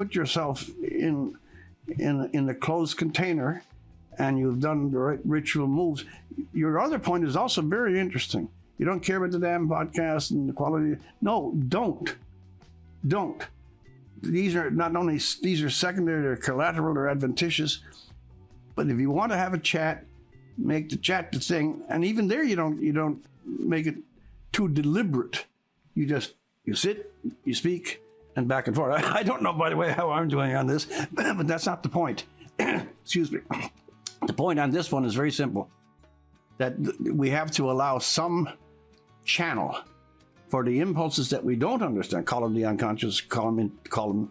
put yourself in a closed container and you've done the right ritual moves. Your other point is also very interesting. You don't care about the damn podcast and the quality. No, don't. These are not only, these are secondary, they're collateral, they're adventitious. But if you want to have a chat, make the chat the thing. And even there, you don't make it too deliberate. You sit, you speak, and back and forth. I don't know, by the way, how I'm doing on this, but that's not the point. Excuse me. The point on this one is very simple. That we have to allow some channel for the impulses that we don't understand. Call them the unconscious, call them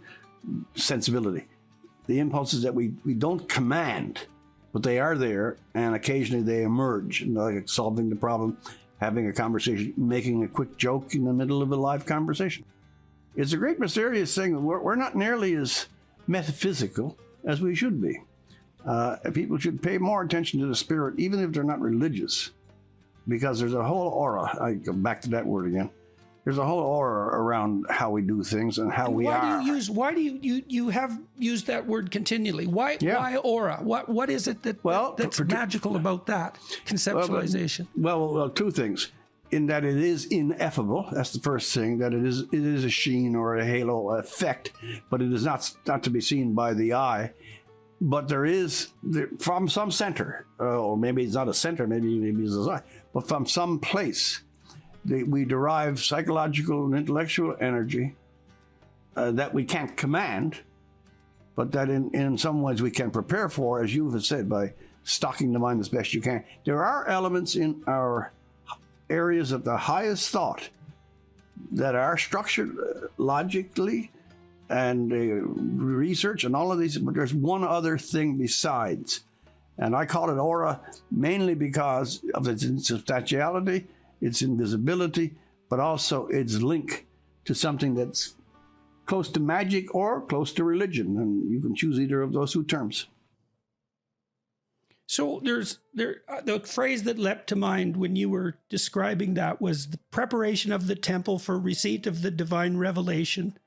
sensibility. The impulses that we don't command, but they are there, and occasionally they emerge, like solving the problem, having a conversation, making a quick joke in the middle of a live conversation. It's a great mysterious thing. We're not nearly as metaphysical as we should be. People should pay more attention to the spirit, even if they're not religious, because there's a whole aura. I go back to that word again. There's a whole aura around how we do things and how we are. Why do you have used that word continually? Why aura? What is it that's magical about that conceptualization? Well, two things. In that it is ineffable. That's the first thing. That it is a sheen or a halo effect, but it is not to be seen by the eye. But there is from some center, or maybe it's not a center, maybe it's a eye, but from some place, we derive psychological and intellectual energy that we can't command, but that in some ways we can prepare for, as you have said, by stocking the mind as best you can. There are elements in our areas of the highest thought that are structured logically and research and all of these, but there's one other thing besides. And I call it aura mainly because of its insubstantiality, its invisibility, but also its link to something that's close to magic or close to religion. And you can choose either of those two terms. So the phrase that leapt to mind when you were describing that was the preparation of the temple for receipt of the divine revelation.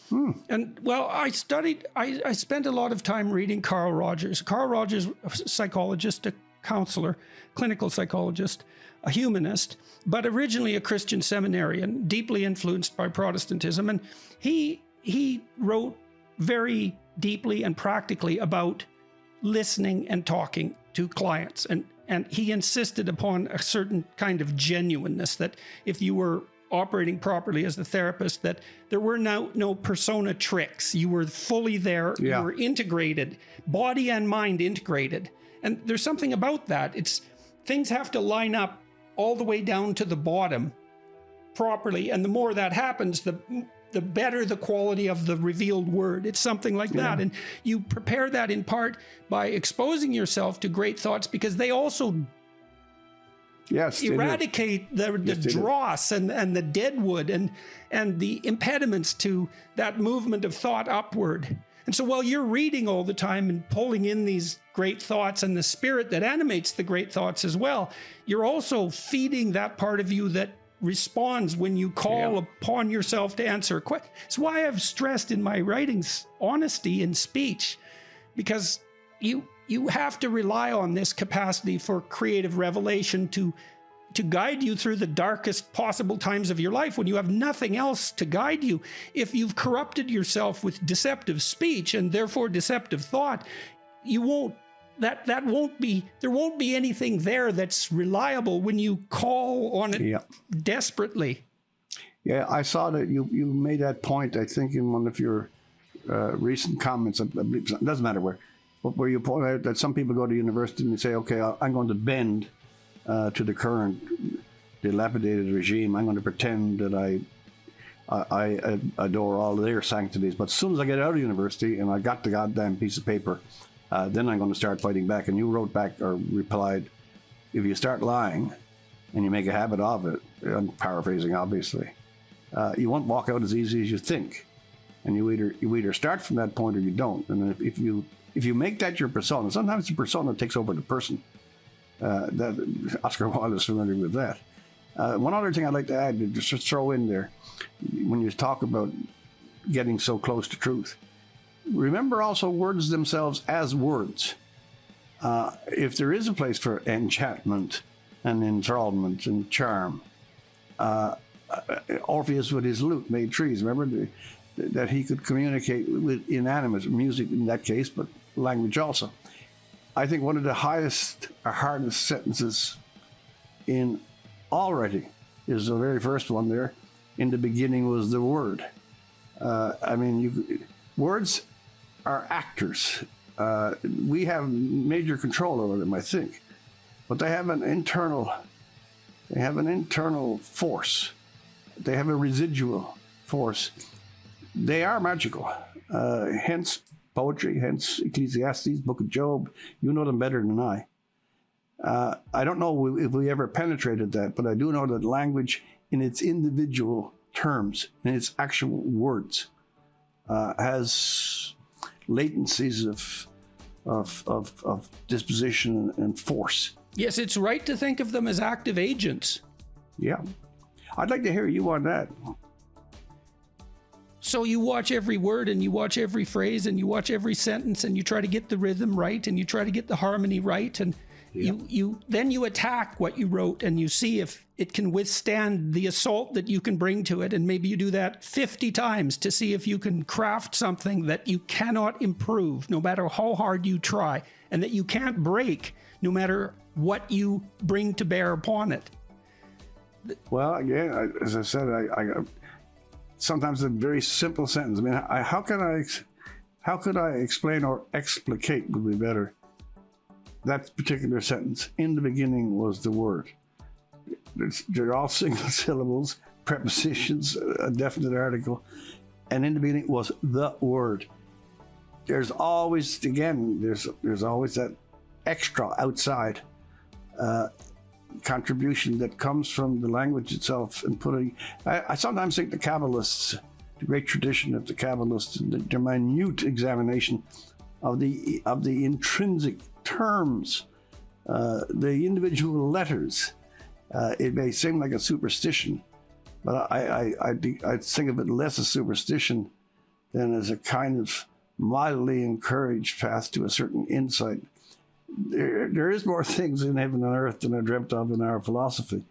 And well, I spent a lot of time reading Carl Rogers. Carl Rogers, a psychologist, a counselor, clinical psychologist, a humanist, but originally a Christian seminarian, deeply influenced by Protestantism. And he wrote very deeply and practically about listening and talking to clients. And he insisted upon a certain kind of genuineness, that if you were operating properly as the therapist, that there were no persona tricks. You were fully there. Yeah. You were integrated, body and mind integrated. And there's something about that. Things have to line up all the way down to the bottom properly. And the more that happens, the better the quality of the revealed word. It's something like that. And you prepare that in part by exposing yourself to great thoughts, because they also eradicate the dross and the deadwood and the impediments to that movement of thought upward. And so while you're reading all the time and pulling in these great thoughts and the spirit that animates the great thoughts as well, you're also feeding that part of you that responds when you call upon yourself to answer a question. It's why I've stressed in my writings honesty in speech, because you have to rely on this capacity for creative revelation to guide you through the darkest possible times of your life when you have nothing else to guide you. If you've corrupted yourself with deceptive speech and therefore deceptive thought, there won't be anything there that's reliable when you call on it desperately. Yeah, I saw that you made that point, I think, in one of your recent comments. It doesn't matter where you point out that some people go to university and they say, okay, I'm going to bend to the current dilapidated regime. I'm going to pretend that I adore all their sanctities. But as soon as I get out of university and I got the goddamn piece of paper, then I'm going to start fighting back. And you wrote back or replied, if you start lying and you make a habit of it, I'm paraphrasing obviously, you won't walk out as easy as you think. And you either start from that point or you don't. And if you make that your persona, sometimes the persona takes over the person. That Oscar Wilde is familiar with that. One other thing I'd like to add, just throw in there, when you talk about getting so close to truth, remember also words themselves as words. If there is a place for enchantment and enthrallment and charm, Orpheus with his lute made trees. Remember that he could communicate with inanimate music in that case, but language also. I think one of the highest or hardest sentences in all writing is the very first one there. In the beginning was the Word. Words are actors. We have major control over them, I think, but they have an internal force. They have a residual force. They are magical. Hence poetry, hence Ecclesiastes, Book of Job. You know them better than I. I don't know if we ever penetrated that, but I do know that language in its individual terms, in its actual words, has latencies of disposition and force. Yes, it's right to think of them as active agents. Yeah. I'd like to hear you on that. So you watch every word and you watch every phrase and you watch every sentence and you try to get the rhythm right and you try to get the harmony right, and then you attack what you wrote and you see if it can withstand the assault that you can bring to it, and maybe you do that 50 times to see if you can craft something that you cannot improve no matter how hard you try, and that you can't break no matter what you bring to bear upon it. Well, again, as I said, I sometimes a very simple sentence. I mean, how could I explain or explicate would be better that particular sentence? In the beginning was the Word. They're all single syllables, prepositions, a definite article, and in the beginning was the Word. There's always, again, there's always that extra outside contribution that comes from the language itself, and putting. I sometimes think the Kabbalists, the great tradition of the Kabbalists, their minute examination of the intrinsic terms, the individual letters. It may seem like a superstition, but I think of it less as superstition than as a kind of mildly encouraged path to a certain insight. There is more things in heaven and earth than are dreamt of in our philosophy.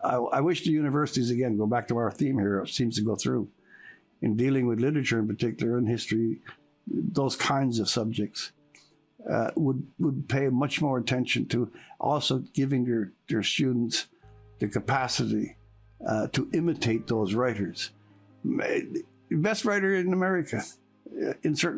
I wish the universities, again, go back to our theme here, it seems to go through, in dealing with literature in particular and history, those kinds of subjects, would pay much more attention to also giving their students the capacity to imitate those writers. Best writer in America, in certain